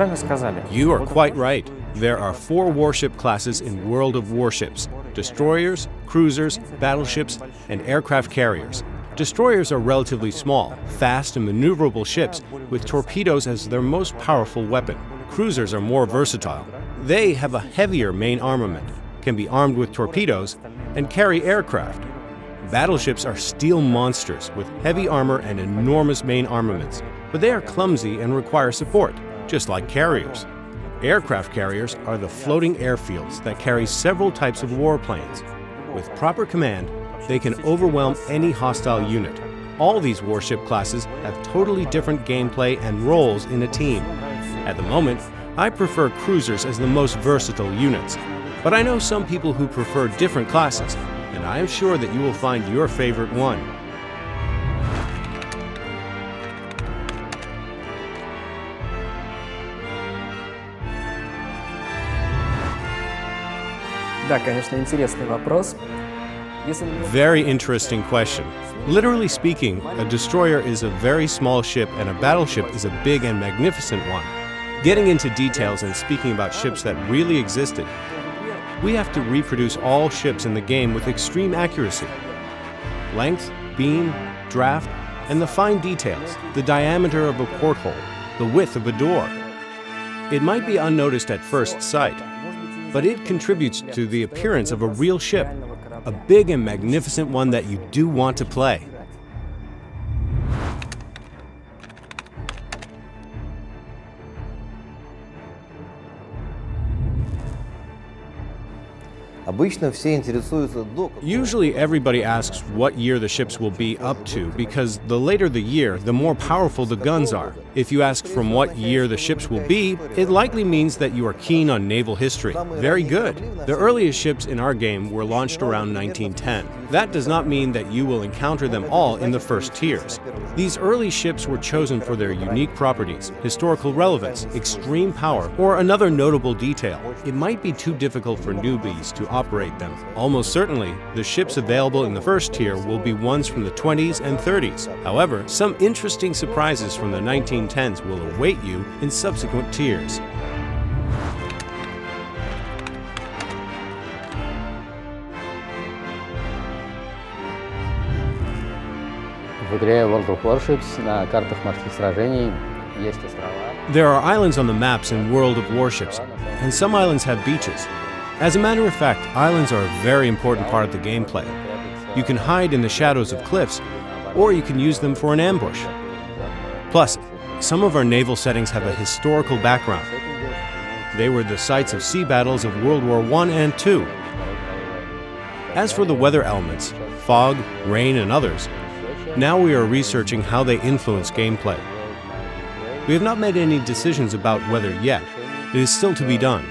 правильно сказали. You are quite right. There are 4 warship classes in World of Warships: destroyers, cruisers, battleships, and aircraft carriers. Destroyers are relatively small, fast and maneuverable ships with torpedoes as their most powerful weapon. Cruisers are more versatile. They have a heavier main armament, can be armed with torpedoes, and carry aircraft. Battleships are steel monsters with heavy armor and enormous main armaments, but they are clumsy and require support, just like carriers. Aircraft carriers are the floating airfields that carry several types of warplanes. With proper command, they can overwhelm any hostile unit. All these warship classes have totally different gameplay and roles in a team. At the moment, I prefer cruisers as the most versatile units, but I know some people who prefer different classes, and I am sure that you will find your favorite one. Да, конечно, интересный вопрос. Very interesting question. Literally speaking, a destroyer is a very small ship and a battleship is a big and magnificent one. Getting into details and speaking about ships that really existed, we have to reproduce all ships in the game with extreme accuracy. Length, beam, draft, and the fine details, the diameter of a porthole, the width of a door. It might be unnoticed at first sight, but it contributes to the appearance of a real ship, a big and magnificent one that you do want to play. Usually everybody asks what year the ships will be up to, because the later the year, the more powerful the guns are. If you ask from what year the ships will be, it likely means that you are keen on naval history. Very good. The earliest ships in our game were launched around 1910. That does not mean that you will encounter them all in the first tiers. These early ships were chosen for their unique properties, historical relevance, extreme power, or another notable detail. It might be too difficult for newbies to operate them. Almost certainly, the ships available in the first tier will be ones from the 20s and 30s. However, some interesting surprises from the 1910s will await you in subsequent tiers. В игре World of Warships на картах морских сражений есть острова. There are islands on the maps in World of Warships, and some islands have beaches. As a matter of fact, islands are a very important part of the gameplay. You can hide in the shadows of cliffs, or you can use them for an ambush. Plus, some of our naval settings have a historical background. They were the sites of sea battles of World War I and II. As for the weather elements, fog, rain, and others, now we are researching how they influence gameplay. We have not made any decisions about weather yet. It is still to be done.